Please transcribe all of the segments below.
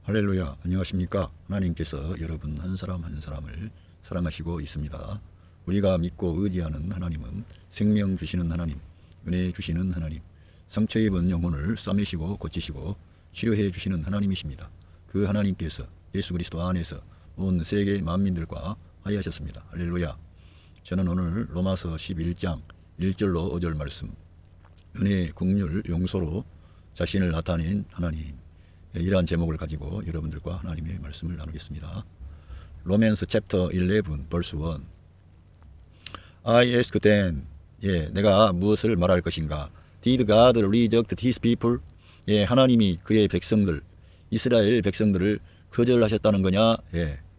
할렐루야, 안녕하십니까? 하나님께서 여러분 한 사람 한 사람을 사랑하시고 있습니다. 우리가 믿고 의지하는 하나님은 생명 주시는 하나님, 은혜 주시는 하나님, 상처 입은 영혼을 싸매시고 고치시고 치료해 주시는 하나님이십니다. 그 하나님께서 예수 그리스도 안에서 온 세계 만민들과 화해하셨습니다. 할렐루야. 저는 오늘 로마서 11장 1절로 5절 말씀, 은혜, 긍휼, 용서로 자신을 나타낸 하나님, 이러한 제목을 가지고 여러분들과 하나님의 말씀을 나누겠습니다. 로맨스 챕터 11 벌스 1. I ask then, 내가 무엇을 말할 것인가? Did God reject his people? 하나님이 그의 백성들, 이스라엘 백성들을 거절하셨다는 거냐?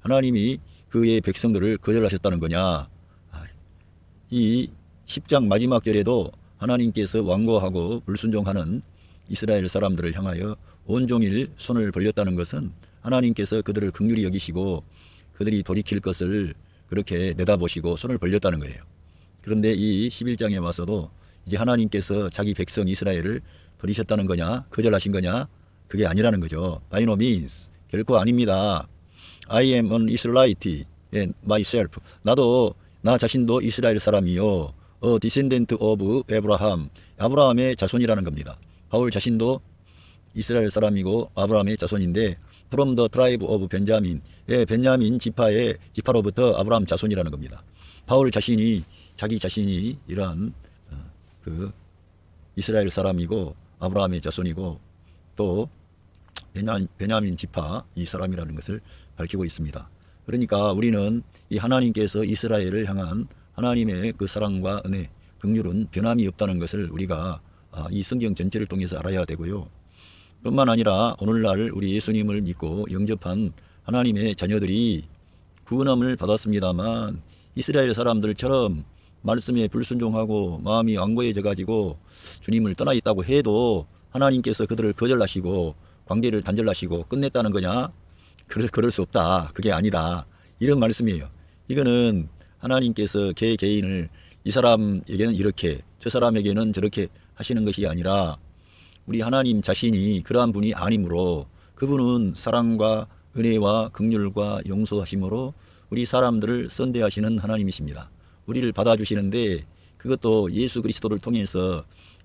하나님이 그의 백성들을 거절하셨다는 거냐? 이 10장 마지막 절에도 하나님께서 완고하고 불순종하는 이스라엘 사람들을 향하여 온종일 손을 벌렸다는 것은 하나님께서 그들을 긍휼히 여기시고 그들이 돌이킬 것을 그렇게 내다보시고 손을 벌렸다는 거예요. 그런데 이 11장에 와서도 이제 하나님께서 자기 백성 이스라엘을 버리셨다는 거냐, 거절하신 거냐, 그게 아니라는 거죠. By no means, 결코 아닙니다. I am an Israelite myself. 나 자신도 이스라엘 사람이요, a descendant of Abraham, 아브라함의 자손이라는 겁니다. 바울 자신도 이스라엘 사람이고 아브라함의 자손인데 from the tribe of Benjamin, 벤야민 지파로부터 아브라함 자손이라는 겁니다. 바울 자신이 자기 자신이 이러한 그 이스라엘 사람이고 아브라함의 자손이고 또 베냐민 지파 이 사람이라는 것을 밝히고 있습니다. 그러니까 우리는 이 하나님께서 이스라엘을 향한 하나님의 그 사랑과 은혜, 긍휼은 변함이 없다는 것을 우리가 이 성경 전체를 통해서 알아야 되고요. 뿐만 아니라 오늘날 우리 예수님을 믿고 영접한 하나님의 자녀들이 구원함을 받았습니다만 이스라엘 사람들처럼 말씀에 불순종하고 마음이 완고해져 가지고 주님을 떠나 있다고 해도 하나님께서 그들을 거절하시고 관계를 단절하시고 끝냈다는 거냐? 그럴 수 없다. 그게 아니다. 이런 말씀이에요. 이거는 하나님께서 개인을 이 사람에게는 이렇게 저 사람에게는 저렇게 하시는 것이 아니라 우리 하나님 자신이 그러한 분이 아니므로 그분은 사랑과 은혜와 긍휼과 용서하심으로 우리 사람들을 선대하시는 하나님이십니다. 우리를 받아주시는데 그것도 예수 그리스도를 통해서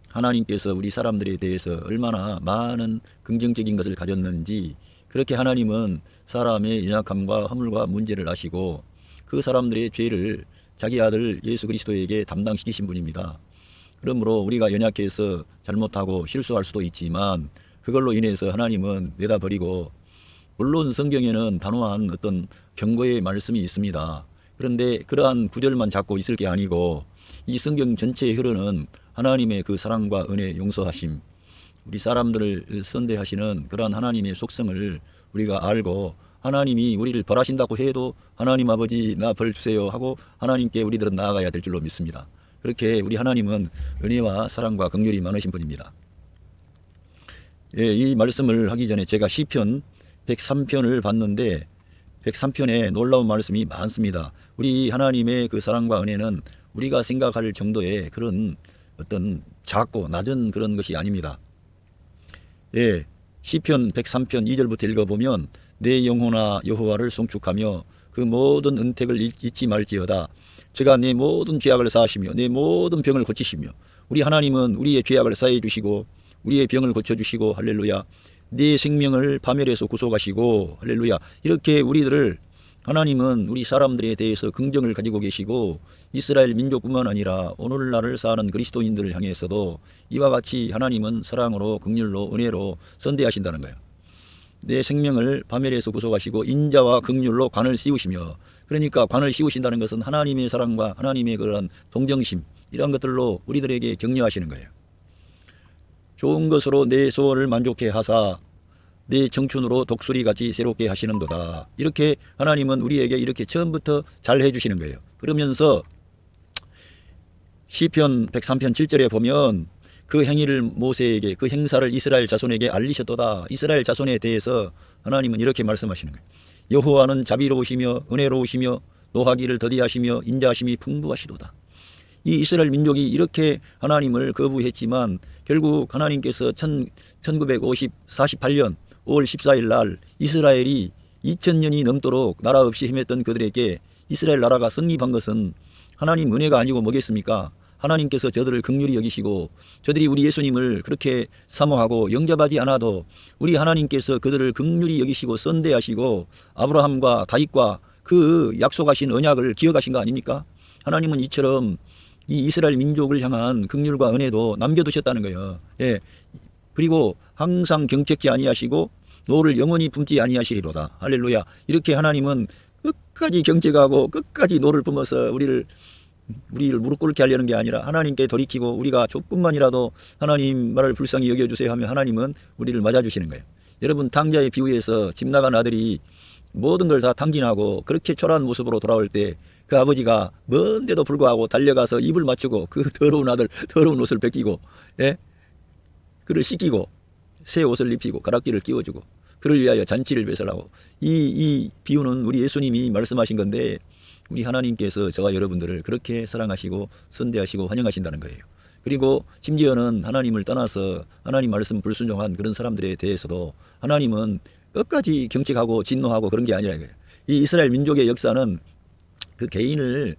하나님께서 우리 사람들에 대해서 얼마나 많은 긍정적인 것을 가졌는지 그렇게 하나님은 사람의 연약함과 허물과 문제를 아시고 그 사람들의 죄를 자기 아들 예수 그리스도에게 담당시키신 분입니다. 그러므로 우리가 연약해서 잘못하고 실수할 수도 있지만 그걸로 인해서 하나님은 내다버리고 물론 성경에는 단호한 어떤 경고의 말씀이 있습니다. 그런데 그러한 구절만 잡고 있을 게 아니고 이 성경 전체에 흐르는 하나님의 그 사랑과 은혜, 용서하심, 우리 사람들을 선대하시는 그러한 하나님의 속성을 우리가 알고 하나님이 우리를 벌하신다고 해도 하나님 아버지 나 벌 주세요 하고 하나님께 우리들은 나아가야 될 줄로 믿습니다. 그렇게 우리 하나님은 은혜와 사랑과 긍휼이 많으신 분입니다. 이 말씀을 하기 전에 제가 시편 103편을 봤는데 103편에 놀라운 말씀이 많습니다. 우리 하나님의 그 사랑과 은혜는 우리가 생각할 정도의 그런 어떤 작고 낮은 그런 것이 아닙니다. 시편 103편 2절부터 읽어보면 내 영혼아 여호와를 송축하며 그 모든 은택을 잊지 말지어다. 제가 내 모든 죄악을 사하시며 내 모든 병을 고치시며 우리 하나님은 우리의 죄악을 사해 주시고 우리의 병을 고쳐주시고 할렐루야 네 생명을 파멸에서 구속하시고 할렐루야 이렇게 우리들을 하나님은 우리 사람들에 대해서 긍정을 가지고 계시고 이스라엘 민족뿐만 아니라 오늘날을 사는 그리스도인들을 향해서도 이와 같이 하나님은 사랑으로 긍휼로 은혜로 선대하신다는 거예요. 내 생명을 파멸에서 구속하시고 인자와 긍휼로 관을 씌우시며 그러니까 관을 씌우신다는 것은 하나님의 사랑과 하나님의 그런 동정심 이런 것들로 우리들에게 격려하시는 거예요. 좋은 것으로 내 소원을 만족해 하사 내 청춘으로 독수리같이 새롭게 하시는도다. 이렇게 하나님은 우리에게 이렇게 처음부터 잘 해주시는 거예요. 그러면서 시편 103편 7절에 보면 그 행위를 모세에게 그 행사를 이스라엘 자손에게 알리셨도다. 이스라엘 자손에 대해서 하나님은 이렇게 말씀하시는 거예요. 여호와는 자비로우시며 은혜로우시며 노하기를 더디하시며 인자하심이 풍부하시도다. 이 이스라엘 민족이 이렇게 하나님을 거부했지만 결국 하나님께서 1948년 5월 14일 날 이스라엘이 2000년이 넘도록 나라 없이 헤맸던 그들에게 이스라엘 나라가 성립한 것은 하나님 은혜가 아니고 뭐겠습니까? 하나님께서 저들을 긍휼히 여기시고 저들이 우리 예수님을 그렇게 사모하고 영접하지 않아도 우리 하나님께서 그들을 긍휼히 여기시고 선대하시고 아브라함과 다윗과 그 약속하신 언약을 기억하신 거 아닙니까? 하나님은 이처럼 이 이스라엘 민족을 향한 긍휼과 은혜도 남겨두셨다는 거예요. 예. 그리고 항상 경책지 아니하시고 노를 영원히 품지 아니하시리로다. 할렐루야. 이렇게 하나님은 끝까지 경책하고 끝까지 노를 품어서 우리를 무릎 꿇게 하려는 게 아니라 하나님께 돌이키고 우리가 조금만이라도 하나님 말을 불쌍히 여겨주세요 하면 하나님은 우리를 맞아주시는 거예요. 여러분 탕자의 비유에서 집 나간 아들이 모든 걸 다 탕진하고 그렇게 초라한 모습으로 돌아올 때 그 아버지가 먼데도 불구하고 달려가서 입을 맞추고 그 더러운 아들 더러운 옷을 벗기고 예? 그를 씻기고 새 옷을 입히고 가락지를 끼워주고 그를 위하여 잔치를 배설하고 이 비유는 우리 예수님이 말씀하신 건데 우리 하나님께서 저와 여러분들을 그렇게 사랑하시고 선대하시고 환영하신다는 거예요. 그리고 심지어는 하나님을 떠나서 하나님 말씀 불순종한 그런 사람들에 대해서도 하나님은 끝까지 경책하고 진노하고 그런 게 아니라 이거예요. 이 이스라엘 민족의 역사는 그 개인을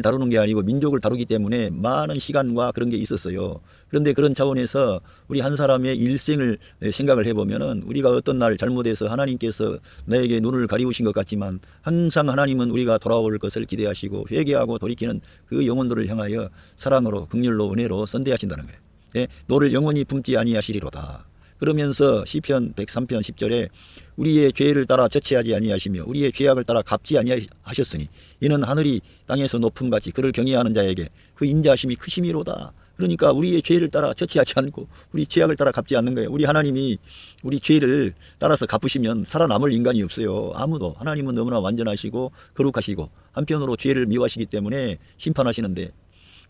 다루는 게 아니고 민족을 다루기 때문에 많은 시간과 그런 게 있었어요. 그런데 그런 차원에서 우리 한 사람의 일생을 생각을 해보면은 우리가 어떤 날 잘못해서 하나님께서 나에게 눈을 가리우신 것 같지만 항상 하나님은 우리가 돌아올 것을 기대하시고 회개하고 돌이키는 그 영혼들을 향하여 사랑으로 긍휼로 은혜로 선대하신다는 거예요. 예, 너를 영원히 품지 아니하시리로다. 그러면서 시편 103편 10절에 우리의 죄를 따라 저치하지 아니하시며 우리의 죄악을 따라 갚지 아니하셨으니 이는 하늘이 땅에서 높음같이 그를 경외하는 자에게 그 인자하심이 크심이로다. 그러니까 우리의 죄를 따라 저치하지 않고 우리 죄악을 따라 갚지 않는 거예요. 우리 하나님이 우리 죄를 따라서 갚으시면 살아남을 인간이 없어요. 아무도. 하나님은 너무나 완전하시고 거룩하시고 한편으로 죄를 미워하시기 때문에 심판하시는데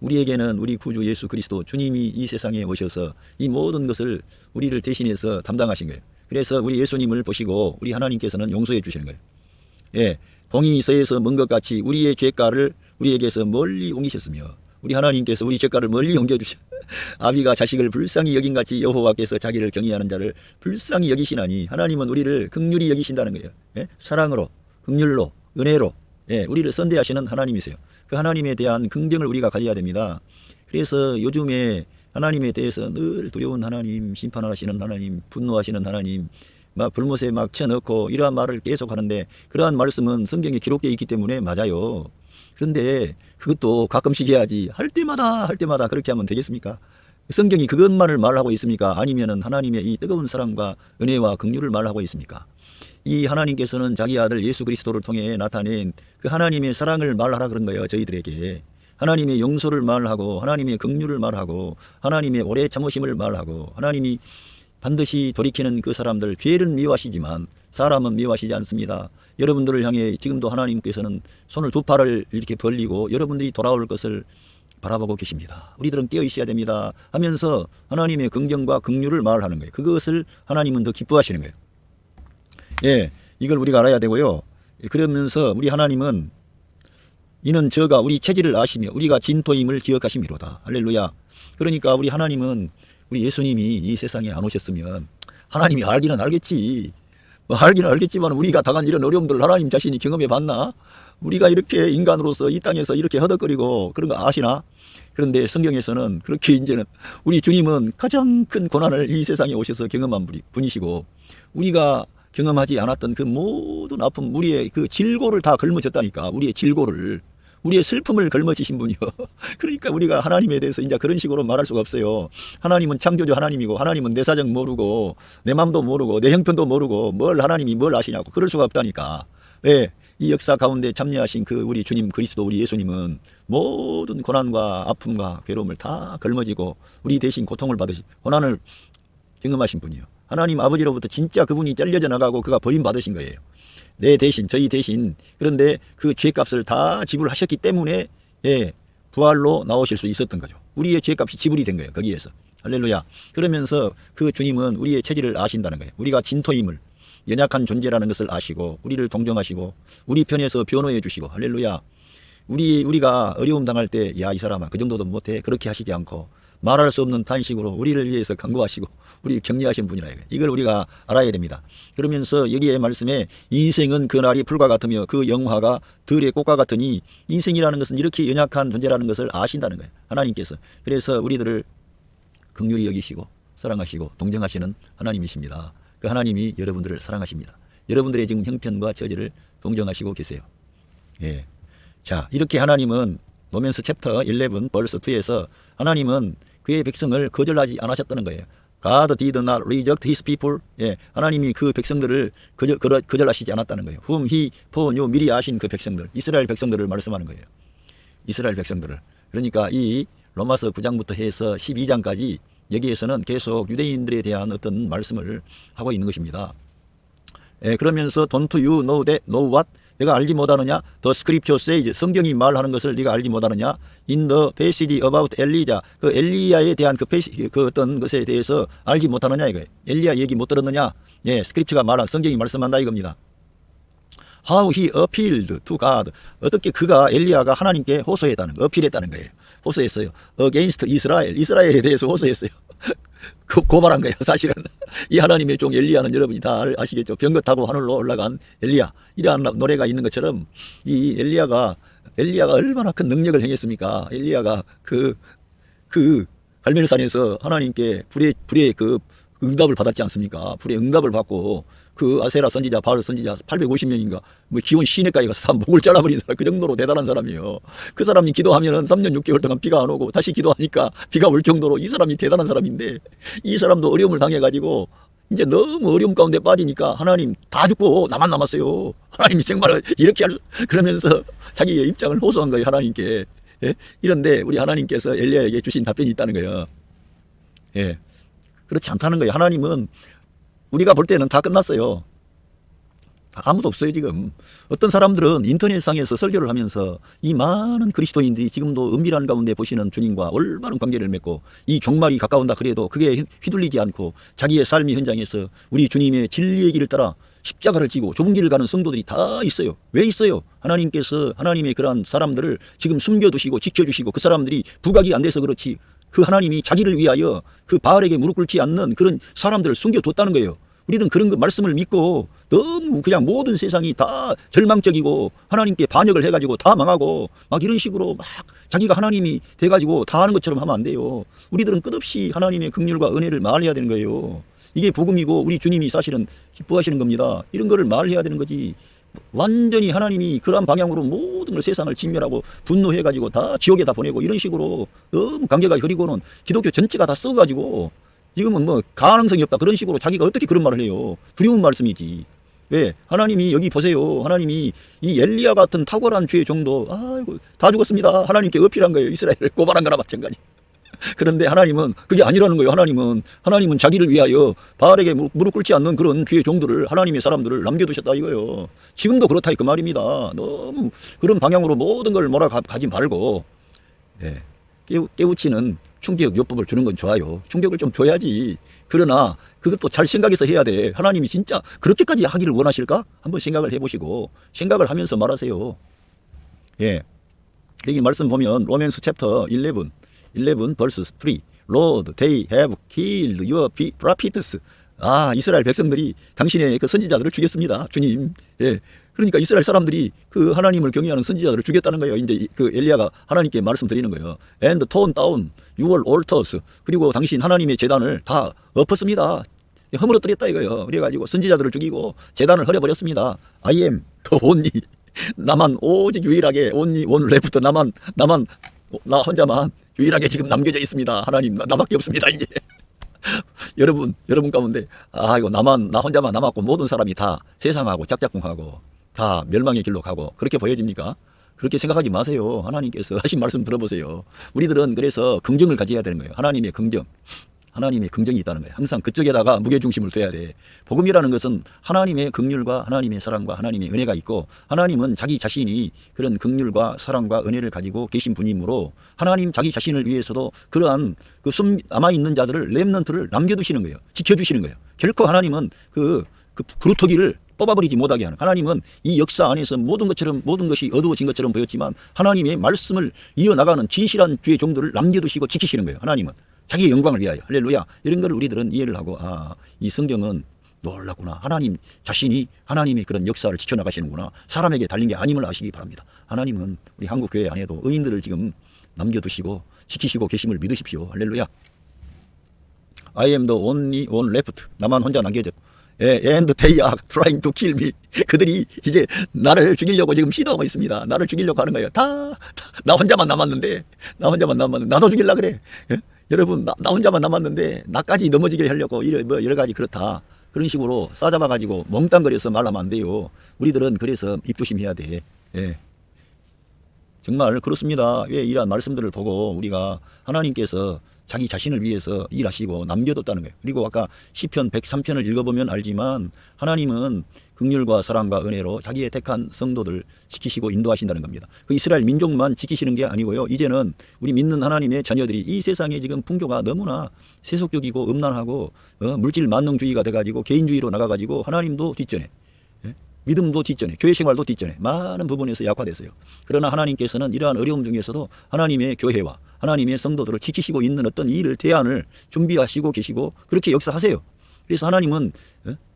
우리에게는 우리 구주 예수 그리스도 주님이 이 세상에 오셔서 이 모든 것을 우리를 대신해서 담당하신 거예요. 그래서 우리 예수님을 보시고 우리 하나님께서는 용서해 주시는 거예요. 예, 동이 서에서 먼 것 같이 우리의 죄가를 우리에게서 멀리 옮기셨으며 우리 하나님께서 우리 죄가를 멀리 옮겨주셔. 아비가 자식을 불쌍히 여긴같이 여호와께서 자기를 경외하는 자를 불쌍히 여기시나니 하나님은 우리를 긍휼히 여기신다는 거예요. 예? 사랑으로 긍휼로 은혜로 우리를 선대하시는 하나님이세요. 그 하나님에 대한 긍정을 우리가 가져야 됩니다. 그래서 요즘에 하나님에 대해서 늘 두려운 하나님, 심판하시는 하나님, 분노하시는 하나님, 막 불못에 막 쳐넣고 이러한 말을 계속 하는데 그러한 말씀은 성경에 기록되어 있기 때문에 맞아요. 그런데 그것도 가끔씩 해야지 할 때마다 그렇게 하면 되겠습니까? 성경이 그것만을 말하고 있습니까? 아니면은 하나님의 이 뜨거운 사랑과 은혜와 긍휼을 말하고 있습니까? 이 하나님께서는 자기 아들 예수 그리스도를 통해 나타낸 그 하나님의 사랑을 말하라 그런 거예요. 저희들에게 하나님의 용서를 말하고 하나님의 긍휼을 말하고 하나님의 오래 참으심을 말하고 하나님이 반드시 돌이키는 그 사람들 죄는 미워하시지만 사람은 미워하시지 않습니다. 여러분들을 향해 지금도 하나님께서는 손을 두 팔을 이렇게 벌리고 여러분들이 돌아올 것을 바라보고 계십니다. 우리들은 깨어 있어야 됩니다 하면서 하나님의 긍정과 긍휼을 말하는 거예요. 그것을 하나님은 더 기뻐하시는 거예요. 예, 이걸 우리가 알아야 되고요. 그러면서 우리 하나님은 이는 저가 우리 체질을 아시며 우리가 진토임을 기억하심이로다. 할렐루야. 그러니까 우리 하나님은 우리 예수님이 이 세상에 안 오셨으면 하나님이 알기는 알겠지. 알기는 알겠지만 우리가 당한 이런 어려움들을 하나님 자신이 경험해 봤나? 우리가 이렇게 인간으로서 이 땅에서 이렇게 허덕거리고 그런 거 아시나? 그런데 성경에서는 그렇게 이제는 우리 주님은 가장 큰 고난을 이 세상에 오셔서 경험한 분이시고 우리가 경험하지 않았던 그 모든 아픔, 우리의 그 질고를 다 걸머졌다니까. 우리의 질고를, 우리의 슬픔을 걸머지신 분이요. 그러니까 우리가 하나님에 대해서 이제 그런 식으로 말할 수가 없어요. 하나님은 창조주 하나님이고 하나님은 내 사정 모르고 내 마음도 모르고 내 형편도 모르고 뭘 하나님이 뭘 아시냐고 그럴 수가 없다니까. 왜? 이 역사 가운데 참여하신 그 우리 주님 그리스도 우리 예수님은 모든 고난과 아픔과 괴로움을 다 걸머지고 우리 대신 고통을 받으시 고난을 경험하신 분이요. 하나님 아버지로부터 진짜 그분이 잘려져 나가고 그가 버림받으신 거예요. 내 대신 저희 대신. 그런데 그 죄값을 다 지불하셨기 때문에 부활로 나오실 수 있었던 거죠. 우리의 죄값이 지불이 된 거예요. 거기에서. 할렐루야. 그러면서 그 주님은 우리의 체질을 아신다는 거예요. 우리가 진토임을 연약한 존재라는 것을 아시고 우리를 동정하시고 우리 편에서 변호해 주시고 할렐루야. 우리가 어려움 당할 때 야 이 사람아 그 정도도 못해 그렇게 하시지 않고 말할 수 없는 탄식으로 우리를 위해서 간구하시고 우리 격려하신 분이라 이걸 우리가 알아야 됩니다. 그러면서 여기에 말씀에 인생은 그날이 불과 같으며 그 영화가 들의 꽃과 같으니 인생이라는 것은 이렇게 연약한 존재라는 것을 아신다는 거예요. 하나님께서. 그래서 우리들을 긍휼히 여기시고 사랑하시고 동정하시는 하나님이십니다. 그 하나님이 여러분들을 사랑하십니다. 여러분들의 지금 형편과 처지를 동정하시고 계세요. 예. 자, 이렇게 하나님은 로맨스 챕터 11 벌스 2에서 하나님은 그의 백성을 거절하지 않으셨다는 거예요. God did not reject his people. 예, 하나님이 그 백성들을 거절하시지 않았다는 거예요. Whom he foreknew, 미리 아신 그 백성들, 이스라엘 백성들을 말씀하는 거예요. 이스라엘 백성들을. 그러니까 이 로마서 9장부터 해서 12장까지 여기에서는 계속 유대인들에 대한 어떤 말씀을 하고 있는 것입니다. 예, 그러면서 don't you know what? 내가 알지 못하느냐? The scripture says, 성경이 말하는 것을 네가 알지 못하느냐? In the passage about Elijah, 그 엘리야에 대한 그 어떤 것에 대해서 알지 못하느냐 이거예요. 엘리야 얘기 못 들었느냐? 예, 스크립처가 말한 성경이 말씀한다 이겁니다. How he appealed to God. 어떻게 그가 엘리야가 하나님께 호소했다는 거, 어필했다는 거예요. 호소했어요. Against Israel, 이스라엘에 대해서 호소했어요. 고발한 거예요. 사실은 이 하나님의 종 엘리야는 여러분이 다 아시겠죠. 병거 타고 하늘로 올라간 엘리야, 이러한 노래가 있는 것처럼 이 엘리야가 얼마나 큰 능력을 행했습니까? 엘리야가 그 갈멜산에서 하나님께 불의 그 응답을 받았지 않습니까? 불의 응답을 받고 그 아세라 선지자, 바알 선지자 850명인가 뭐 기온 시내까지 가서 목을 잘라버린 사람, 그 정도로 대단한 사람이에요. 그 사람이 기도하면은 3년 6개월 동안 비가 안 오고 다시 기도하니까 비가 올 정도로 이 사람이 대단한 사람인데, 이 사람도 어려움을 당해가지고 이제 너무 어려움 가운데 빠지니까 하나님 다 죽고 나만 남았어요. 하나님이 정말 이렇게 그러면서 자기의 입장을 호소한 거예요, 하나님께. 예? 이런데 우리 하나님께서 엘리야에게 주신 답변이 있다는 거예요. 예. 그렇지 않다는 거예요. 하나님은 우리가 볼 때는 다 끝났어요. 아무도 없어요 지금. 어떤 사람들은 인터넷상에서 설교를 하면서 이 많은 그리스도인들이 지금도 은밀한 가운데 보시는 주님과 올바른 관계를 맺고 이 종말이 가까운다 그래도 그게 휘둘리지 않고 자기의 삶의 현장에서 우리 주님의 진리의 길을 따라 십자가를 지고 좁은 길을 가는 성도들이 다 있어요. 왜 있어요? 하나님께서 하나님의 그러한 사람들을 지금 숨겨두시고 지켜주시고 그 사람들이 부각이 안 돼서 그렇지, 그 하나님이 자기를 위하여 그 바알에게 무릎 꿇지 않는 그런 사람들을 숨겨뒀다는 거예요. 우리는 그런 그 말씀을 믿고 너무 그냥 모든 세상이 다 절망적이고 하나님께 반역을 해가지고 다 망하고 막 이런 식으로 막 자기가 하나님이 돼가지고 다 하는 것처럼 하면 안 돼요. 우리들은 끝없이 하나님의 긍휼과 은혜를 말해야 되는 거예요. 이게 복음이고 우리 주님이 사실은 기뻐하시는 겁니다. 이런 거를 말해야 되는 거지. 완전히 하나님이 그러한 방향으로 모든 걸 세상을 진멸하고 분노해가지고 다 지옥에 다 보내고 이런 식으로 너무 관계가 흐리고는 기독교 전체가 다 썩어가지고 지금은 뭐 가능성이 없다 그런 식으로 자기가 어떻게 그런 말을 해요. 두려운 말씀이지. 왜? 하나님이 여기 보세요. 하나님이 이 엘리야 같은 탁월한 주의 종도 아이고 다 죽었습니다. 하나님께 어필한 거예요. 이스라엘을 고발한 거나 마찬가지. 그런데 하나님은 그게 아니라는 거예요. 하나님은 자기를 위하여 바알에게 무릎 꿇지 않는 그런 주의 종들을, 하나님의 사람들을 남겨두셨다 이거예요. 지금도 그렇다 그 말입니다. 너무 그런 방향으로 모든 걸 몰아가지 말고, 네. 깨우치는 충격 요법을 주는 건 좋아요. 충격을 좀 줘야지. 그러나 그것도 잘 생각해서 해야 돼. 하나님이 진짜 그렇게까지 하기를 원하실까? 한번 생각을 해보시고 생각을 하면서 말하세요. 예. 여기 말씀 보면 로맨스 챕터 11 verse 3. Lord, they have killed your prophets. 아, 이스라엘 백성들이 당신의 그 선지자들을 죽였습니다. 주님. 예. 그러니까 이스라엘 사람들이 그 하나님을 경외하는 선지자들을 죽였다는 거예요. 이제 그 엘리야가 하나님께 말씀드리는 거예요. And torn down your altars. 그리고 당신 하나님의 제단을 다 엎었습니다. 허물어뜨렸다 이거예요. 그래가지고 선지자들을 죽이고 제단을 헐어버렸습니다. I am the only. 나만 오직 유일하게 only one left. 나만 나 혼자만 유일하게 지금 남겨져 있습니다. 하나님 나밖에 없습니다 이제. 여러분 가운데 이거 나 혼자만 남았고 모든 사람이 다 세상하고 짝짝꿍하고 다 멸망의 길로 가고 그렇게 보여집니까? 그렇게 생각하지 마세요. 하나님께서 하신 말씀 들어보세요. 우리들은 그래서 긍정을 가져야 되는 거예요. 하나님의 긍정이 있다는 거예요. 항상 그쪽에다가 무게중심을 둬야 돼. 복음이라는 것은 하나님의 긍휼과 하나님의 사랑과 하나님의 은혜가 있고, 하나님은 자기 자신이 그런 긍휼과 사랑과 은혜를 가지고 계신 분이므로 하나님 자기 자신을 위해서도 그러한 그 남아있는 자들을 렘넌트를 남겨두시는 거예요. 지켜주시는 거예요. 결코 하나님은 그 그루터기를 뽑아버리지 못하게 하는, 하나님은 이 역사 안에서 모든 것이 어두워진 것처럼 보였지만 하나님의 말씀을 이어나가는 진실한 주의 종들을 남겨두시고 지키시는 거예요. 하나님은 자기의 영광을 위하여. 할렐루야. 이런 걸 우리들은 이해를 하고, 이 성경은 놀랐구나. 하나님 자신이 하나님의 그런 역사를 지켜나가시는구나. 사람에게 달린 게 아님을 아시기 바랍니다. 하나님은 우리 한국교회 안에도 의인들을 지금 남겨두시고 지키시고 계심을 믿으십시오. 할렐루야. I am the only one left. 나만 혼자 남겨졌고, and they are trying to kill me. 그들이 이제 나를 죽이려고 지금 시도하고 있습니다. 나를 죽이려고 하는 거예요. 나 혼자만 남았는데, 나도 죽이려고 그래. 예? 여러분, 나 혼자만 남았는데 나까지 넘어지게 하려고 여러 가지 그렇다. 그런 식으로 싸잡아가지고 멍땅거려서 말하면 안 돼요. 우리들은 그래서 입조심해야 돼. 예. 정말 그렇습니다. 왜 이러한 말씀들을 보고 우리가 하나님께서 자기 자신을 위해서 일하시고 남겨뒀다는 거예요. 그리고 아까 시편 103편을 읽어보면 알지만 하나님은 긍휼과 사랑과 은혜로 자기의 택한 성도들 지키시고 인도하신다는 겁니다. 그 이스라엘 민족만 지키시는 게 아니고요. 이제는 우리 믿는 하나님의 자녀들이 이 세상에 지금 풍조가 너무나 세속적이고 음란하고 물질 만능주의가 돼가지고 개인주의로 나가가지고 하나님도 뒷전에, 믿음도 뒷전에, 교회 생활도 뒷전에 많은 부분에서 약화됐어요. 그러나 하나님께서는 이러한 어려움 중에서도 하나님의 교회와 하나님의 성도들을 지키시고 있는 어떤 일을 대안을 준비하시고 계시고 그렇게 역사하세요. 그래서 하나님은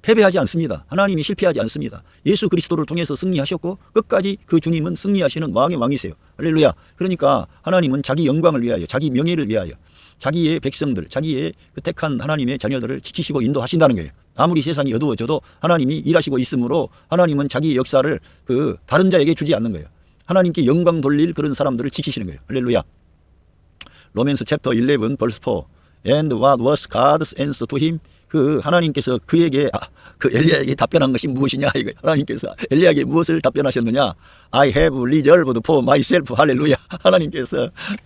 패배하지 않습니다. 하나님이 실패하지 않습니다. 예수 그리스도를 통해서 승리하셨고 끝까지 그 주님은 승리하시는 왕의 왕이세요. 할렐루야. 그러니까 하나님은 자기 영광을 위하여, 자기 명예를 위하여 자기의 백성들, 자기의 그 택한 하나님의 자녀들을 지키시고 인도하신다는 거예요. 아무리 세상이 어두워져도 하나님이 일하시고 있으므로 하나님은 자기의 역사를 그 다른 자에게 주지 않는 거예요. 하나님께 영광 돌릴 그런 사람들을 지키시는 거예요. 할렐루야. 로맨스 챕터 11 벌스 4. And what was God's answer to him? 그 하나님께서 그에게 그 엘리야에게 답변한 것이 무엇이냐 이거. 하나님께서 엘리야에게 무엇을 답변하셨느냐? I have reserved for myself. 할렐루야.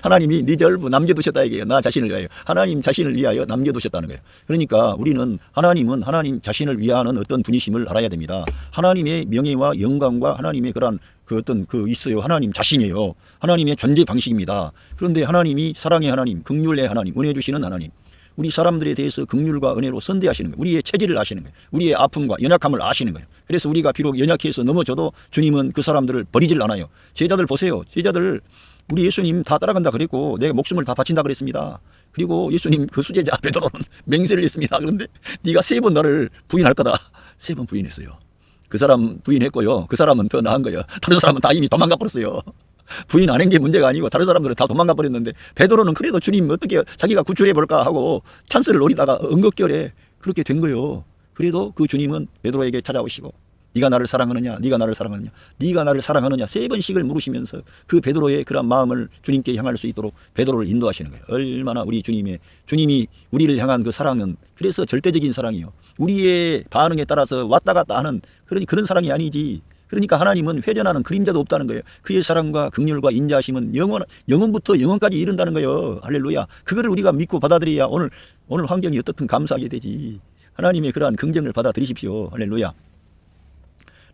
하나님이 reserve 남겨두셨다 이게요. 나 자신을 위하여. 하나님 자신을 위하여 남겨두셨다는 거예요. 그러니까 우리는 하나님은 하나님 자신을 위하는 어떤 분이심을 알아야 됩니다. 하나님의 명예와 영광과 하나님의 그런 그 어떤 그 있어요. 하나님 자신이에요. 하나님의 존재 방식입니다. 그런데 하나님이 사랑의 하나님, 긍휼의 하나님, 은혜 주시는 하나님, 우리 사람들에 대해서 긍휼과 은혜로 선대하시는 거예요. 우리의 체질을 아시는 거예요. 우리의 아픔과 연약함을 아시는 거예요. 그래서 우리가 비록 연약해서 넘어져도 주님은 그 사람들을 버리질 않아요. 제자들 보세요. 제자들 우리 예수님 다 따라간다 그랬고 내가 목숨을 다 바친다 그랬습니다. 그리고 예수님 그 수제자 베드로는 맹세를 했습니다. 그런데 네가 3번 나를 부인할 거다. 3번 부인했어요. 그 사람 부인했고요. 그 사람은 더 나은 거예요. 다른 사람은 다 이미 도망가 버렸어요. 부인 안 한 게 문제가 아니고 다른 사람들은 다 도망가 버렸는데 베드로는 그래도 주님 어떻게 자기가 구출해 볼까 하고 찬스를 노리다가 응급결에 그렇게 된 거예요. 그래도 그 주님은 베드로에게 찾아오시고 네가 나를 사랑하느냐, 네가 나를 사랑하느냐, 네가 나를 사랑하느냐 3번씩을 물으시면서 그 베드로의 그런 마음을 주님께 향할 수 있도록 베드로를 인도하시는 거예요. 얼마나 우리 주님이 우리를 향한 그 사랑은 그래서 절대적인 사랑이요. 우리의 반응에 따라서 왔다 갔다 하는 그런 사랑이 아니지. 그러니까 하나님은 회전하는 그림자도 없다는 거예요. 그의 사랑과 긍휼과 인자하심은 영원부터 영원까지 이른다는 거예요. 할렐루야. 그거를 우리가 믿고 받아들여야 오늘 환경이 어떻든 감사하게 되지. 하나님의 그러한 긍정을 받아들이십시오. 할렐루야.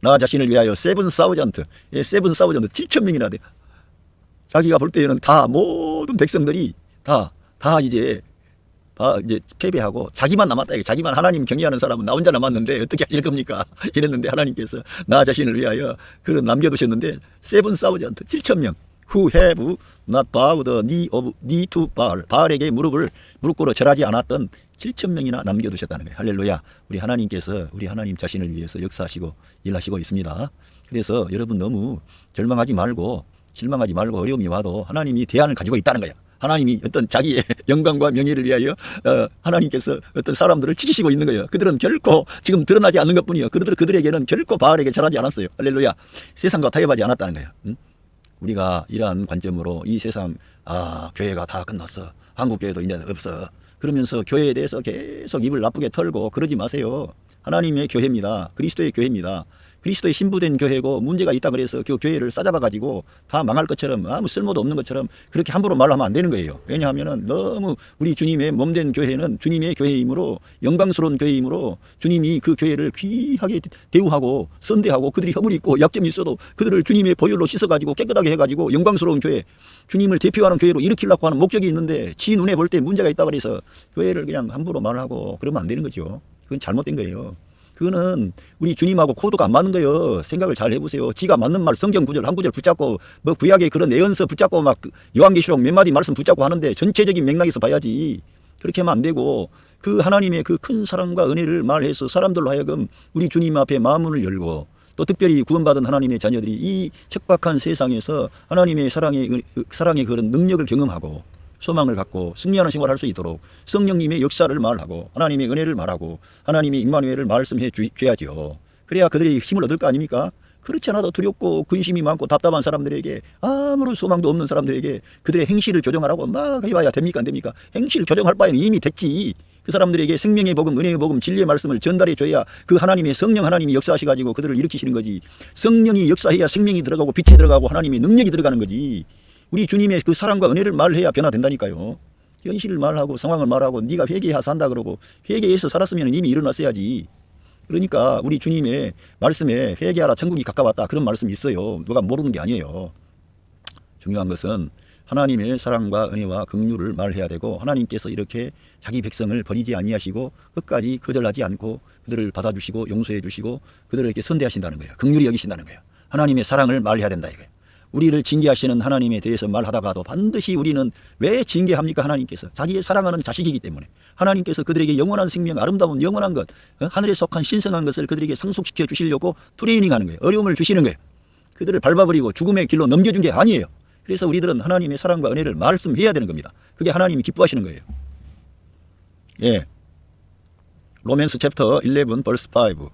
나 자신을 위하여 7,000, 7,000명이나 돼. 자기가 볼 때에는 다 모든 백성들이 다 이제 패배하고 자기만 남았다. 자기만 하나님 경외하는 사람은 나 혼자 남았는데 어떻게 하실 겁니까? 이랬는데 하나님께서 나 자신을 위하여 그런 남겨두셨는데 7,000, 7,000명 who have not bowed the knee to Baal. 바알에게 무릎 꿇어 절하지 않았던 7,000명이나 남겨두셨다는 거예요. 할렐루야. 우리 하나님께서 우리 하나님 자신을 위해서 역사하시고 일하시고 있습니다. 그래서 여러분 너무 절망하지 말고 실망하지 말고 어려움이 와도 하나님이 대안을 가지고 있다는 거예요. 하나님이 어떤 자기의 영광과 명예를 위하여 하나님께서 어떤 사람들을 지키시고 있는 거예요. 그들은 결코 지금 드러나지 않는 것뿐이요. 그들에게는 결코 바알에게 절하지 않았어요. 할렐루야. 세상과 타협하지 않았다는 거예요. 우리가 이러한 관점으로 이 세상 교회가 다 끝났어. 한국 교회도 이제 없어. 그러면서 교회에 대해서 계속 입을 나쁘게 털고 그러지 마세요. 하나님의 교회입니다. 그리스도의 교회입니다. 그리스도의 신부된 교회고 문제가 있다 그래서 그 교회를 싸잡아가지고 다 망할 것처럼 아무 쓸모도 없는 것처럼 그렇게 함부로 말하면 안 되는 거예요. 왜냐하면 너무 우리 주님의 몸된 교회는 주님의 교회이므로 영광스러운 교회이므로 주님이 그 교회를 귀하게 대우하고 선대하고 그들이 허물이 있고 약점이 있어도 그들을 주님의 보혈로 씻어가지고 깨끗하게 해가지고 영광스러운 교회, 주님을 대표하는 교회로 일으키려고 하는 목적이 있는데 지 눈에 볼 때 문제가 있다 그래서 교회를 그냥 함부로 말하고 그러면 안 되는 거죠. 그건 잘못된 거예요. 그거는 우리 주님하고 코드가 안 맞는 거예요. 생각을 잘 해보세요. 지가 맞는 말 성경 구절 한 구절 붙잡고 뭐 구약의 그런 예언서 붙잡고 막 요한계시록 몇 마디 말씀 붙잡고 하는데 전체적인 맥락에서 봐야지. 그렇게 하면 안 되고 그 하나님의 그 큰 사랑과 은혜를 말해서 사람들로 하여금 우리 주님 앞에 마음을 열고 또 특별히 구원받은 하나님의 자녀들이 이 척박한 세상에서 하나님의 사랑의 그런 능력을 경험하고 소망을 갖고 승리하는 생활을 할 수 있도록 성령님의 역사를 말하고 하나님의 은혜를 말하고 하나님의 임마누엘을 말씀해 줘야죠. 그래야 그들이 힘을 얻을 거 아닙니까? 그렇지 않아도 두렵고 근심이 많고 답답한 사람들에게 아무런 소망도 없는 사람들에게 그들의 행실을 조정하라고 막 해봐야 됩니까 안 됩니까? 행실 조정할 바에는 이미 됐지. 그 사람들에게 생명의 복음, 은혜의 복음, 진리의 말씀을 전달해 줘야 그 하나님의 성령 하나님이 역사하셔가지고 그들을 일으키시는 거지. 성령이 역사해야 생명이 들어가고 빛이 들어가고 하나님의 능력이 들어가는 거지. 우리 주님의 그 사랑과 은혜를 말해야 변화된다니까요. 현실을 말하고 상황을 말하고 네가 회개해야 산다 그러고 회개해서 살았으면 이미 일어났어야지. 그러니까 우리 주님의 말씀에 회개하라 천국이 가까웠다 그런 말씀이 있어요. 누가 모르는 게 아니에요. 중요한 것은 하나님의 사랑과 은혜와 긍휼을 말해야 되고 하나님께서 이렇게 자기 백성을 버리지 아니하시고 끝까지 거절하지 않고 그들을 받아주시고 용서해 주시고 그들에게 선대하신다는 거예요. 긍휼히 여기신다는 거예요. 하나님의 사랑을 말해야 된다 이거예요. 우리를 징계하시는 하나님에 대해서 말하다가도 반드시 우리는 왜 징계합니까? 하나님께서 자기의 사랑하는 자식이기 때문에 하나님께서 그들에게 영원한 생명 아름다운 영원한 것 하늘에 속한 신성한 것을 그들에게 상속시켜 주시려고 트레이닝하는 거예요. 어려움을 주시는 거예요. 그들을 밟아버리고 죽음의 길로 넘겨준 게 아니에요. 그래서 우리들은 하나님의 사랑과 은혜를 말씀해야 되는 겁니다. 그게 하나님이 기뻐하시는 거예요. 예. 로맨스 챕터 11 verse 5.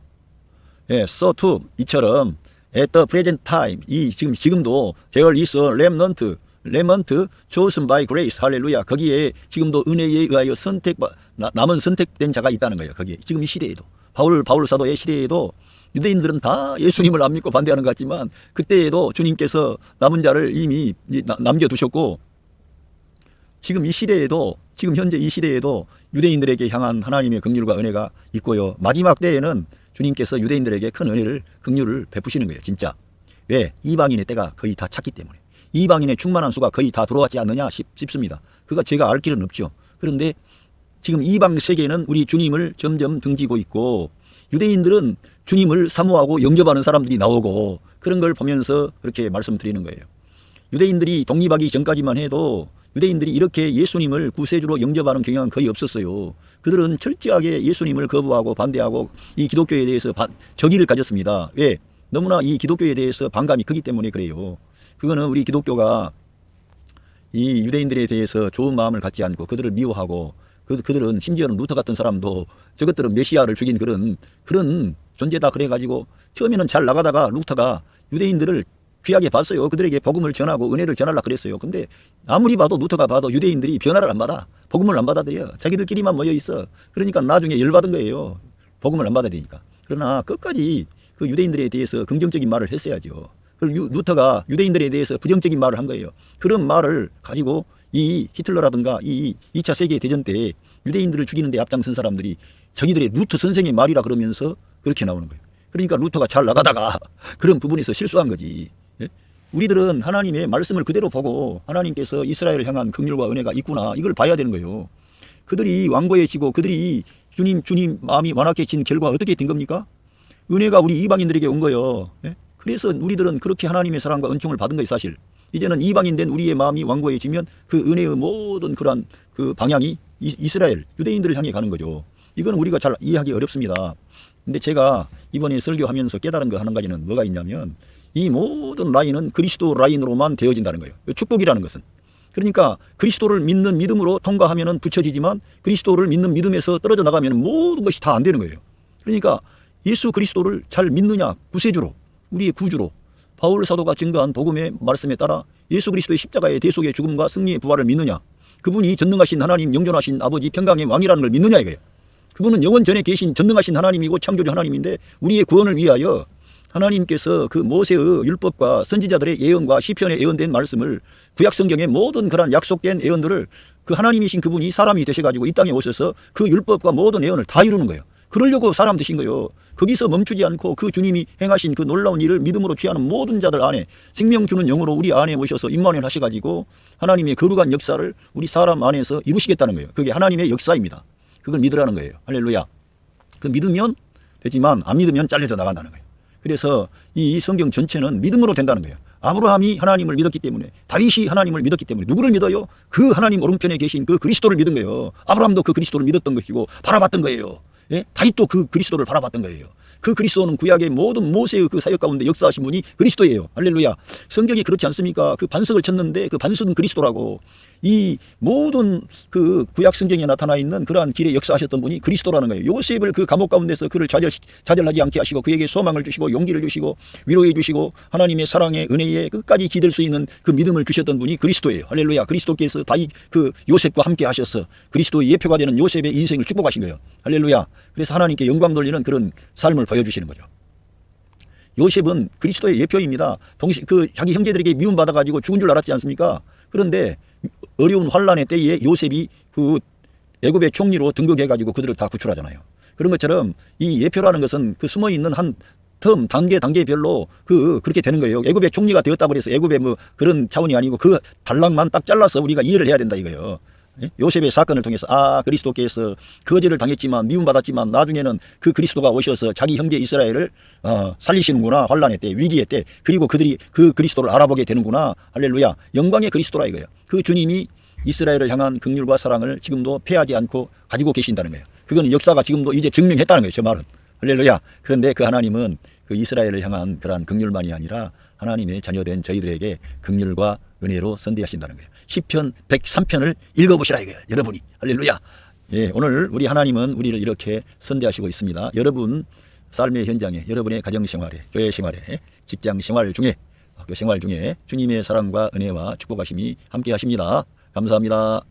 예, so too 이처럼 at the present time 이 지금도 there is a remnant chosen by grace 할렐루야. 거기에 지금도 은혜에 의하여 남은 선택된 자가 있다는 거예요. 거기에 지금 이 시대에도 바울 사도의 시대에도 유대인들은 다 예수님을 안 믿고 반대하는 것 같지만 그때에도 주님께서 남은 자를 이미 남겨두셨고 지금 이 시대에도 지금 현재 이 시대에도 유대인들에게 향한 하나님의 긍휼과 은혜가 있고요. 마지막 때에는 주님께서 유대인들에게 큰 은혜를 긍휼을 베푸시는 거예요. 진짜. 왜? 이방인의 때가 거의 다 찼기 때문에. 이방인의 충만한 수가 거의 다 들어왔지 않느냐 싶습니다. 그가 제가 알 길은 없죠. 그런데 지금 이방 세계는 우리 주님을 점점 등지고 있고 유대인들은 주님을 사모하고 영접하는 사람들이 나오고 그런 걸 보면서 그렇게 말씀드리는 거예요. 유대인들이 독립하기 전까지만 해도 유대인들이 이렇게 예수님을 구세주로 영접하는 경향은 거의 없었어요. 그들은 철저하게 예수님을 거부하고 반대하고 이 기독교에 대해서 적의를 가졌습니다. 왜? 너무나 이 기독교에 대해서 반감이 크기 때문에 그래요. 그거는 우리 기독교가 이 유대인들에 대해서 좋은 마음을 갖지 않고 그들을 미워하고 그들은 심지어는 루터 같은 사람도 저것들은 메시아를 죽인 그런 존재다 그래가지고 처음에는 잘 나가다가 루터가 유대인들을 귀하게 봤어요. 그들에게 복음을 전하고 은혜를 전하려고 그랬어요. 근데 아무리 봐도 루터가 봐도 유대인들이 변화를 안 받아. 복음을 안 받아들여. 자기들끼리만 모여 있어. 그러니까 나중에 열받은 거예요. 복음을 안 받아들이니까. 그러나 끝까지 그 유대인들에 대해서 긍정적인 말을 했어야죠. 루터가 유대인들에 대해서 부정적인 말을 한 거예요. 그런 말을 가지고 이 히틀러라든가 이 2차 세계대전 때 유대인들을 죽이는 데 앞장선 사람들이 자기들의 루터 선생의 말이라 그러면서 그렇게 나오는 거예요. 그러니까 루터가 잘 나가다가 그런 부분에서 실수한 거지. 예? 우리들은 하나님의 말씀을 그대로 보고 하나님께서 이스라엘을 향한 긍휼과 은혜가 있구나 이걸 봐야 되는 거예요. 그들이 완고해지고 그들이 주님 마음이 완악해진 결과 어떻게 된 겁니까? 은혜가 우리 이방인들에게 온 거예요. 예? 그래서 우리들은 그렇게 하나님의 사랑과 은총을 받은 거예요. 사실 이제는 이방인 된 우리의 마음이 완고해지면 그 은혜의 모든 그런 그 방향이 이스라엘 유대인들을 향해 가는 거죠. 이건 우리가 잘 이해하기 어렵습니다. 근데 제가 이번에 설교하면서 깨달은 거 한 가지는 뭐가 있냐면 이 모든 라인은 그리스도 라인으로만 되어진다는 거예요. 축복이라는 것은. 그러니까 그리스도를 믿는 믿음으로 통과하면은 붙여지지만 그리스도를 믿는 믿음에서 떨어져 나가면 모든 것이 다 안 되는 거예요. 그러니까 예수 그리스도를 잘 믿느냐 구세주로 우리의 구주로 바울 사도가 증거한 복음의 말씀에 따라 예수 그리스도의 십자가의 대속의 죽음과 승리의 부활을 믿느냐 그분이 전능하신 하나님 영존하신 아버지 평강의 왕이라는 걸 믿느냐 이거예요. 그분은 영원 전에 계신 전능하신 하나님이고 창조주 하나님인데 우리의 구원을 위하여 하나님께서 그 모세의 율법과 선지자들의 예언과 시편에 예언된 말씀을 구약 성경의 모든 그런 약속된 예언들을 그 하나님이신 그분이 사람이 되셔가지고 이 땅에 오셔서 그 율법과 모든 예언을 다 이루는 거예요. 그러려고 사람 되신 거예요. 거기서 멈추지 않고 그 주님이 행하신 그 놀라운 일을 믿음으로 취하는 모든 자들 안에 생명 주는 영으로 우리 안에 오셔서 임마누엘 하셔가지고 하나님의 거룩한 역사를 우리 사람 안에서 이루시겠다는 거예요. 그게 하나님의 역사입니다. 그걸 믿으라는 거예요. 할렐루야. 그 믿으면 되지만 안 믿으면 잘려져 나간다는 거예요. 그래서 이 성경 전체는 믿음으로 된다는 거예요. 아브라함이 하나님을 믿었기 때문에, 다윗이 하나님을 믿었기 때문에 누구를 믿어요? 그 하나님 오른편에 계신 그 그리스도를 믿은 거예요. 아브라함도 그 그리스도를 믿었던 것이고 바라봤던 거예요. 예? 다윗도 그 그리스도를 바라봤던 거예요. 그 그리스도는 구약의 모든 모세의 그 사역 가운데 역사하신 분이 그리스도예요. 할렐루야. 성경이 그렇지 않습니까? 그 반석을 쳤는데 그 반석은 그리스도라고. 이 모든 그 구약 성경에 나타나 있는 그러한 길에 역사하셨던 분이 그리스도라는 거예요. 요셉을 그 감옥 가운데서 그를 좌절하지 않게 하시고 그에게 소망을 주시고 용기를 주시고 위로해 주시고 하나님의 사랑에 은혜에 끝까지 기댈 수 있는 그 믿음을 주셨던 분이 그리스도예요. 할렐루야. 그리스도께서 다윗 그 요셉과 함께 하셔서 그리스도의 예표가 되는 요셉의 인생을 축복하신 거예요. 할렐루야. 그래서 하나님께 영광 돌리는 그런 삶을 보여주시는 거죠. 요셉은 그리스도의 예표입니다. 그 자기 형제들에게 미움받아 가지고 죽은 줄 알았지 않습니까? 그런데 어려운 환란의 때에 요셉이 그 애굽의 총리로 등극해 가지고 그들을 다 구출하잖아요. 그런 것처럼 이 예표라는 것은 그 숨어 있는 한 텀 단계별로 그렇게 되는 거예요. 애굽의 총리가 되었다고 해서 애굽의 뭐 그런 차원이 아니고 그 단락만 딱 잘라서 우리가 이해를 해야 된다 이거예요. 요셉의 사건을 통해서 그리스도께서 거절을 당했지만 미움받았지만 나중에는 그 그리스도가 오셔서 자기 형제 이스라엘을 살리시는구나. 환란의 때, 위기의 때. 그리고 그들이 그 그리스도를 알아보게 되는구나. 할렐루야. 영광의 그리스도라 이거예요. 그 주님이 이스라엘을 향한 긍휼과 사랑을 지금도 패하지 않고 가지고 계신다는 거예요. 그건 역사가 지금도 이제 증명했다는 거예요. 저 말은. 할렐루야. 그런데 그 하나님은 그 이스라엘을 향한 그러한 긍휼만이 아니라 하나님의 자녀된 저희들에게 긍휼과 은혜로 선대하신다는 거예요. 시편 103편을 읽어보시라 이거예요. 여러분이. 할렐루야. 예, 오늘 우리 하나님은 우리를 이렇게 선대하시고 있습니다. 여러분 삶의 현장에, 여러분의 가정생활에, 교회 생활에, 직장 생활 중에, 학교 생활 중에 주님의 사랑과 은혜와 축복하심이 함께 하십니다. 감사합니다.